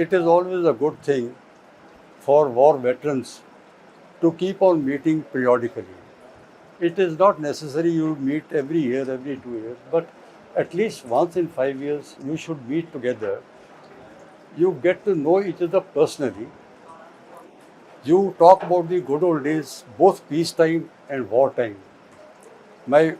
it is always a good thing for war veterans to keep on meeting periodically. It is not necessary you meet every year, every 2 years, but at least once in 5 years you should meet together. You get to know each other personally. You talk about the good old days, both peacetime and wartime. My,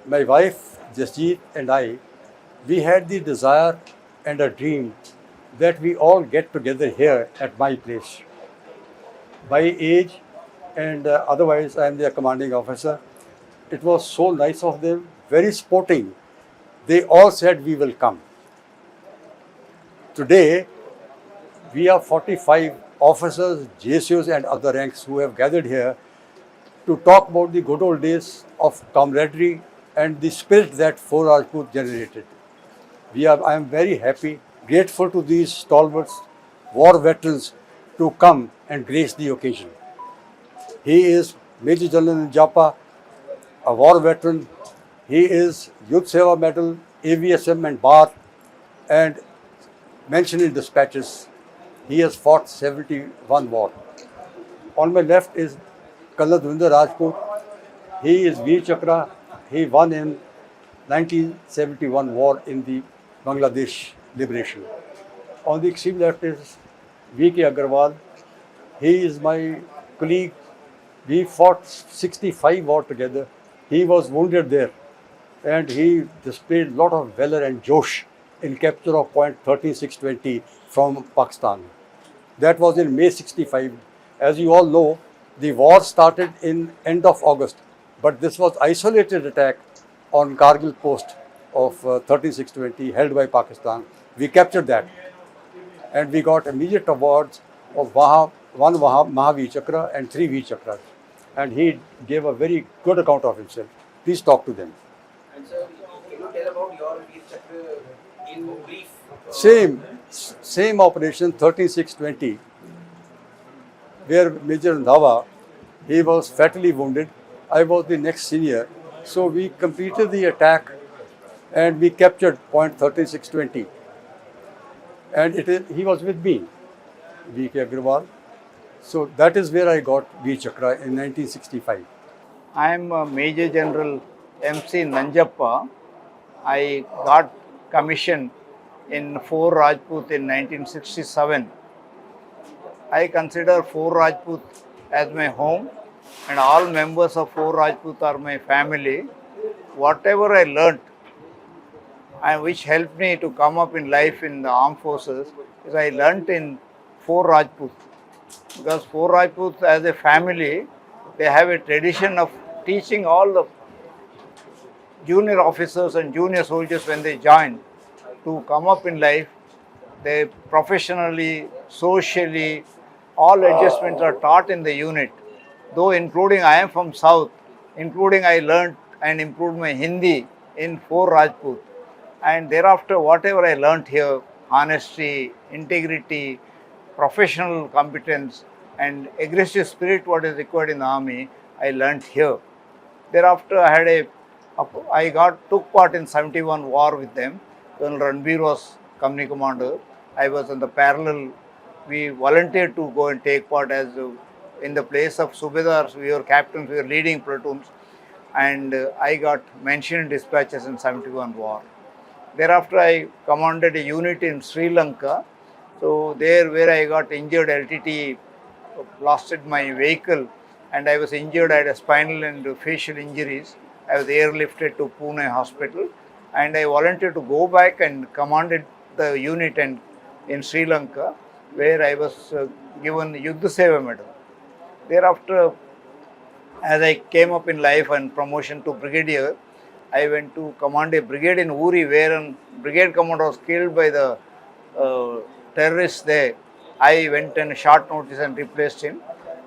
my wife, Jasjeet, and I, we had the desire and a dream that we all get together here at my place. By age and otherwise, I am their commanding officer. It was so nice of them, very sporting. They all said we will come. Today, we are 45 officers, JCOs, and other ranks who have gathered here to talk about the good old days of camaraderie and the spirit that Fort Rajput generated. I am very happy, grateful to these stalwarts, war veterans to come and grace the occasion. He is Major General in Japa, a war veteran. He is Youth Seva Medal, AVSM and BAR, and mentioned in dispatches. He has fought 71 war. On my left is Colonel Dvinder Rajput. He is Veer Chakra. He won in 1971 war in the Bangladesh liberation. On the extreme left is V.K. Agarwal. He is my colleague. We fought 65 war together. He was wounded there and he displayed a lot of valor and josh in capture of point 13620 from Pakistan. That was in May 65. As you all know, the war started in end of August, but this was isolated attack on Kargil post of 13620 held by Pakistan. We captured that and we got immediate awards of one Mahavir Chakra and 3 Veer Chakras. And he gave a very good account of himself. Please talk to them. And sir, can you tell about your Veer Chakra in brief? Same operation 13620, where Major Ndava, he was fatally wounded. I was the next senior. So we completed the attack and we captured point 13620. And he was with me, V.K. Agarwal. So that is where I got Veer Chakra in 1965. I am Major General M.C. Nanjappa. I got commissioned in Fort Rajput in 1967. I consider Fort Rajput as my home and all members of Fort Rajput are my family. Whatever I learnt and which helped me to come up in life in the armed forces is I learnt in Fort Rajput. Because Fort Rajput as a family, they have a tradition of teaching all the junior officers and junior soldiers when they join to come up in life. They professionally, socially, all adjustments are taught in the unit. Though including I am from South, including I learnt and improved my Hindi in Fort Rajput. And thereafter whatever I learnt here, honesty, integrity, professional competence and aggressive spirit what is required in the army, I learnt here. Thereafter I took part in 71 war with them. Colonel Ranbir was company commander. I was in the parallel. We volunteered to go and take part as in the place of Subedars. We were captains, we were leading platoons and I got mentioned in dispatches in 71 war. Thereafter I commanded a unit in Sri Lanka. So there where I got injured, LTT blasted my vehicle and I was injured. I had a spinal and facial injuries. I was airlifted to Pune hospital and I volunteered to go back and commanded the unit in Sri Lanka where I was given Yuddha Seva Medal. Thereafter, as I came up in life and promotion to brigadier, I went to command a brigade in Uri where a brigade commander was killed by the terrorists there. I went on short notice and replaced him,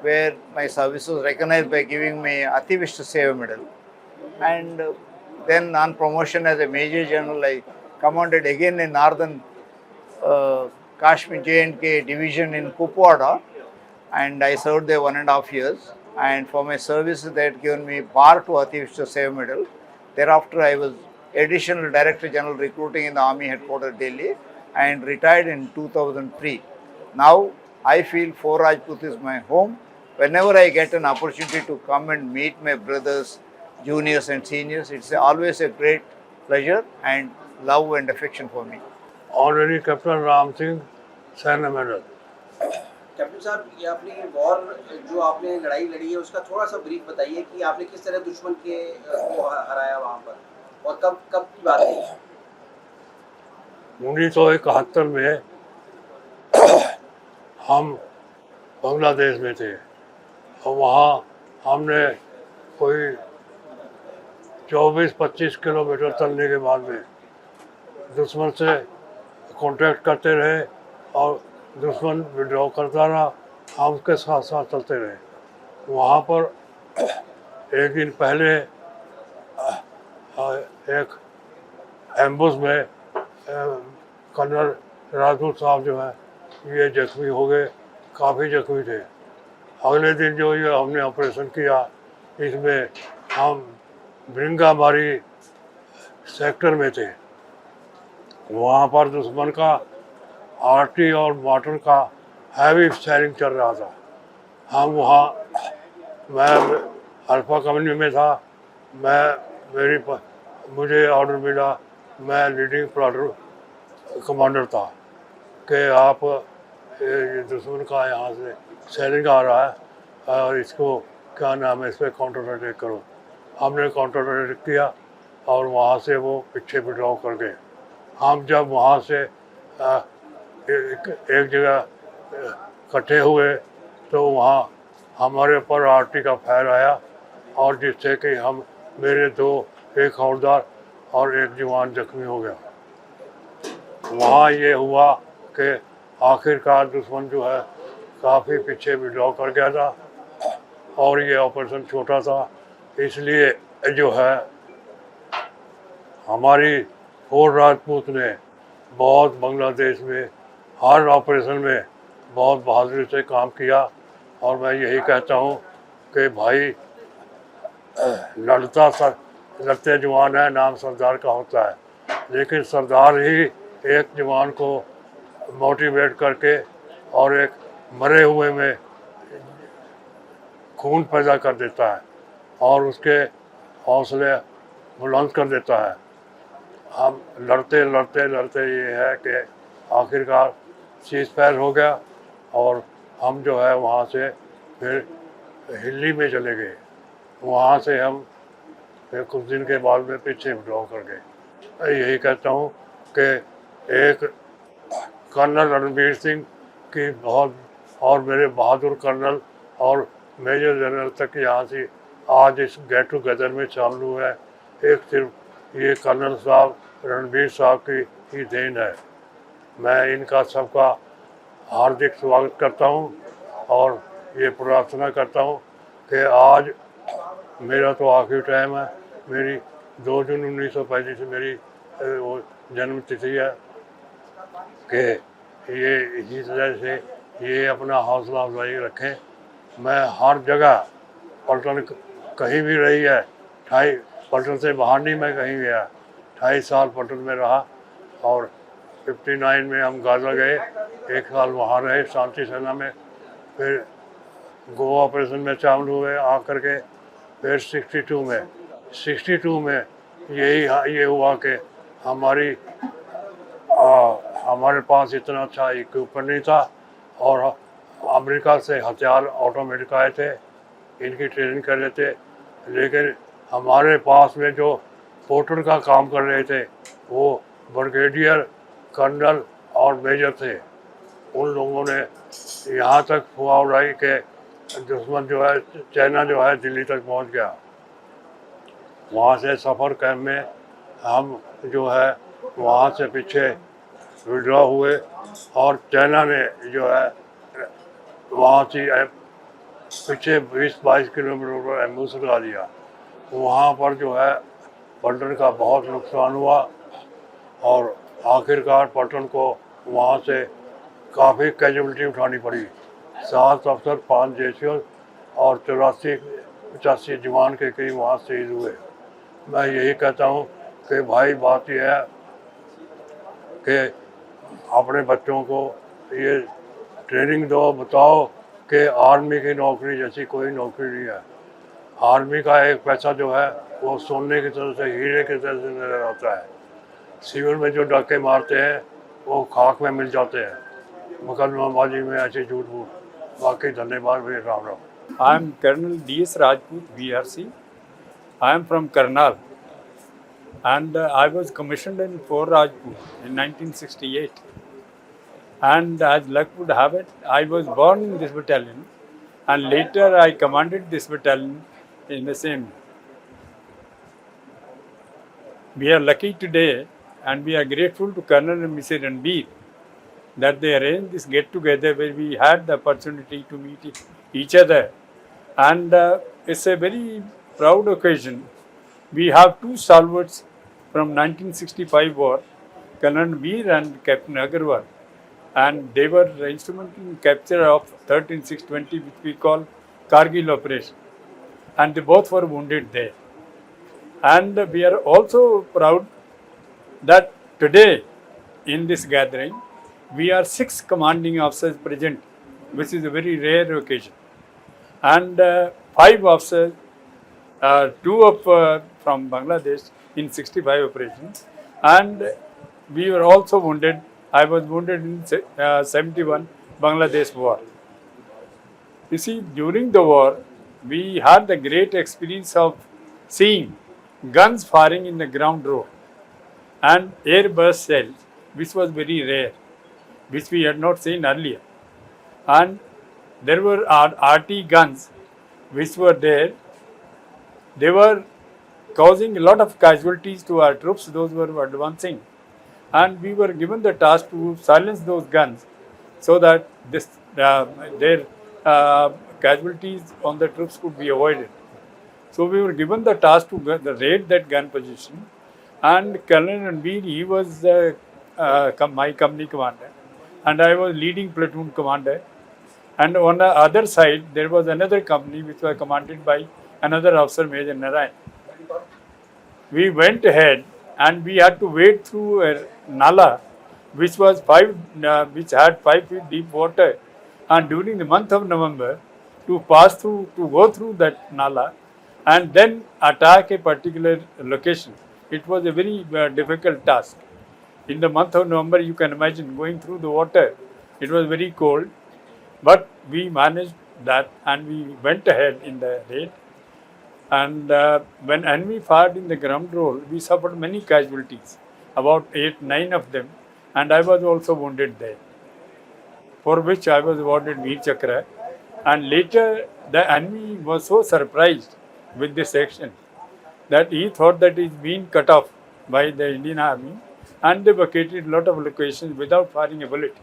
where my service was recognized by giving me Ativishta Seva Medal. And then on promotion as a Major General, I commanded again in Northern Kashmir J&K division in Kupwara, and I served there 1.5 years. And for my services, they had given me bar to Ativishta Seva Medal. Thereafter, I was Additional Director General Recruiting in the Army Headquarters, Delhi, and retired in 2003. Now I feel Fort Rajput is my home. Whenever I get an opportunity to come and meet my brothers, juniors and seniors, it's always a great pleasure and love and affection for me. Honorary captain Ram Singh, सैन्य medal. Captain साहब, ये आपने war जो आपने लड़ाई लड़ी है उसका थोड़ा सा ब्रीफ बताइए कि आपने किस तरह दुश्मन के को हराया वहाँ पर और कब कब की बात है? 1971 में हम बांग्लादेश में थे और वहाँ हमने कोई 24-25 किलोमीटर चलने के बाद में दुश्मन से कांटेक्ट करते रहे और दुश्मन विड्रॉ करता रहा, हम उसके साथ साथ चलते रहे। वहाँ पर एक दिन पहले एक एम्बुश में कर्नल राजपूत साहब जो है ये जख्मी हो गए, काफ़ी जख्मी थे। अगले दिन जो ये हमने ऑपरेशन किया, इसमें हम भृंगामारी सेक्टर में थे। वहाँ पर दुश्मन का आर्टी और मॉर्टर का हैवी फायरिंग चल रहा था। हम वहाँ, मैं अल्फा कंपनी में था, मुझे ऑर्डर मिला, मैं लीडिंग प्लाटून कमांडर था कि आप ये दुश्मन का यहाँ से सेलिंग आ रहा है और इसको क्या नाम है, इस पर काउंटर अटैक करो। हमने काउंटर अटैक किया और वहाँ से वो पीछे विड्रॉ कर गए। हम जब वहाँ से एक जगह इकट्ठे हुए तो वहाँ हमारे ऊपर आरटी का फायर आया और जिससे कि मेरे एक हवलदार और एक जवान जख्मी हो गया। वहाँ ये हुआ कि आखिरकार दुश्मन जो है काफ़ी पीछे विड्रॉ कर गया था और ये ऑपरेशन छोटा था, इसलिए जो है हमारी फोर्ट राजपूत ने बहुत बांग्लादेश में हर ऑपरेशन में बहुत बहादुरी से काम किया। और मैं यही कहता हूँ कि भाई लड़ते जवान है, नाम सरदार का होता है, लेकिन सरदार ही एक जवान को मोटिवेट करके और एक मरे हुए में खून पैदा कर देता है और उसके हौसले बुलंद कर देता है। हम लड़ते लड़ते लड़ते ये है कि आखिरकार सीज फायर हो गया और हम जो है वहाँ से फिर हिल्ली में चले गए। वहाँ से हम फिर कुछ दिन के बाद में पीछे विड्रॉ कर गए। मैं यही कहता हूँ कि एक कर्नल रणबीर सिंह की बहुत और मेरे बहादुर कर्नल और मेजर जनरल तक यहाँ से आज इस गेट टुगेदर में शामिल हुए हैं, एक सिर्फ ये कर्नल साहब रणबीर साहब की ही देन है। मैं इनका सबका हार्दिक स्वागत करता हूँ और ये प्रार्थना करता हूँ कि आज मेरा तो आखिरी टाइम है। मेरी 2 जून 1935 से मेरी वो जन्म तिथि है कि ये इसी तरह से ये अपना हौसला अफजाई रखें। मैं हर जगह पलटन कहीं भी रही है, पलटन से बाहर नहीं मैं कहीं गया, 28 साल पलटन में रहा और 59 में हम गाज़ा गए, 1 साल वहाँ रहे शांति सेना में, फिर गोवा ऑपरेशन में शामिल हुए आकर के, फिर 62 में ये हुआ कि हमारे पास इतना अच्छा इक्विपमेंट नहीं था और अमेरिका से हथियार ऑटोमेटिक आए थे, इनकी ट्रेनिंग कर रहे थे, लेकिन हमारे पास में जो पोर्टर का काम कर रहे थे वो ब्रिगेडियर, कर्नल और मेजर थे। उन लोगों ने यहाँ तक हुआ उड़ाई कि दुश्मन जो है चाइना जो है दिल्ली तक पहुँच गया। वहाँ से सफ़र कैंप में हम जो है वहाँ से पीछे विड्रॉ हुए और चाइना ने जो है वहाँ से पीछे 20-22 किलोमीटर पर एम्बुश लगा दिया। वहाँ पर जो है पलटन का बहुत नुकसान हुआ और आखिरकार पलटन को वहाँ से काफ़ी कैजुअलिटी उठानी पड़ी। 7 अफसर, 5 जेसीओ और 84-85 जवान के करीब वहाँ शहीद हुए। मैं यही कहता हूँ कि भाई बात यह है कि अपने बच्चों को ये ट्रेनिंग दो, बताओ कि आर्मी की नौकरी जैसी कोई नौकरी नहीं है। आर्मी का एक पैसा जो है वो सोने की तरह से, हीरे की तरह से नजर आता है। सिविल में जो डाके मारते हैं वो खाक में मिल जाते हैं, मुकदमाबाजी में ऐसे झूठ मूठ। बाकी धन्यवाद भी, Ram Ram. I am Colonel D.S. Rajput, VRC. I am from Karnal and I was commissioned in Fort Rajput in 1968. And as luck would have it, I was born in this battalion and later I commanded this battalion in the same. We are lucky today and we are grateful to Colonel and Mr. Ranbir that they arranged this get together where we had the opportunity to meet each other. And it's a very proud occasion. We have two stalwarts from 1965 war, Colonel Veer and Captain Agarwal, and they were instrumental in capture of 13620, which we call Kargil operation, and they both were wounded there. And we are also proud that today in this gathering we are 6 commanding officers present, which is a very rare occasion. And 5 officers, 2 from Bangladesh in 65 operations, and we were also wounded. I was wounded in 71 Bangladesh war. You see, during the war, we had the great experience of seeing guns firing in the ground roar and air burst shells, which was very rare, which we had not seen earlier. And there were RT guns which were there. They were causing a lot of casualties to our troops, those who were advancing. And we were given the task to silence those guns so that their casualties on the troops could be avoided. So we were given the task to raid that gun position. And Colonel Ranbir, he was my company commander. And I was leading platoon commander. And on the other side, there was another company which was commanded by another officer, Major Narayan. We went ahead and we had to wade through a nala which was which had 5 feet deep water. And during the month of November, to go through that nala and then attack a particular location, it was a very difficult task. In the month of November, you can imagine going through the water. It was very cold. But we managed that and we went ahead in the raid. And when enemy fired in the ground roll, we suffered many casualties, about 8-9 of them, and I was also wounded there, for which I was awarded Veer Chakra. And later, the enemy was so surprised with this action that he thought that he's been cut off by the Indian Army, and they vacated a lot of locations without firing a bullet.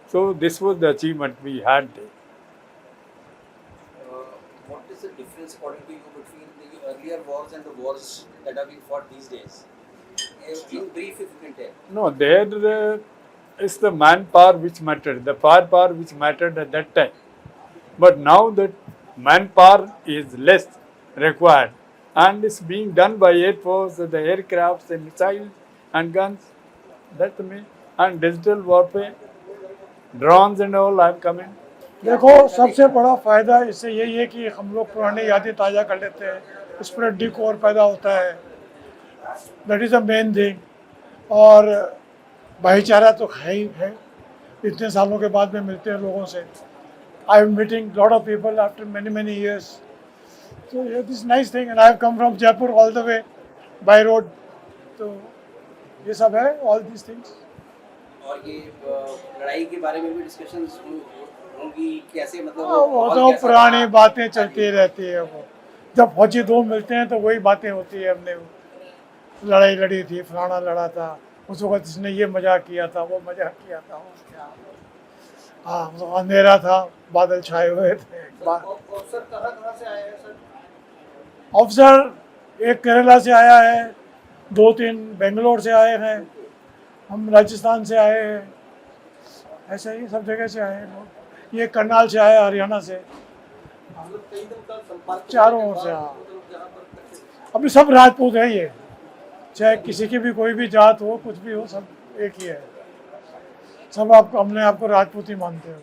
So this was the achievement we had there. What is the difference according to you between the earlier wars and the wars that are being fought these days? In brief, if you can tell. No, there is the manpower which mattered, the firepower which mattered at that time. But now that manpower is less required and it's being done by Air Force, the aircrafts, the missiles and guns. That's the main. And digital warfare. Drones and all I am coming. देखो, सबसे बड़ा फ़ायदा इससे यही है कि हम लोग पुरानी यादें ताज़ा कर लेते हैं, स्प्रेड डिकोर पैदा होता है, that is the main thing. और भाईचारा तो है ही है, इतने सालों के बाद में मिलते हैं लोगों से। I am meeting lot of people after many years, तो this nice thing. And I have come from Jaipur all the way by road, तो ये सब है, ऑल दिस थिंग्स। और ये लड़ाई के बारे में भी डिस्कशंस होंगी, कैसे मतलब वो तो पुरानी बातें चलती रहती है। वो जब फौजी दो मिलते हैं तो वही बातें होती है, हमने लड़ाई लड़ी थी, फलाना लड़ा था, उस वक्त इसने ये मजाक किया था, वो मजाक किया था, वो क्या, हाँ तो अंधेरा था, बादल छाए हुए थे। ऑफिसर कहाँ से आए हैं सर? ऑफिसर एक केरला से आया है, 2-3 बेंगलोर से आए हैं, हम राजस्थान से आए हैं, ऐसे ही सब जगह से आए हैं लोग। ये करनाल से आया, हरियाणा से, चारों ओर से। हाँ, अभी सब राजपूत है ये, चाहे किसी की भी कोई भी जात हो, कुछ भी हो, सब एक ही है। सब हमने आपको राजपूत ही मानते हैं।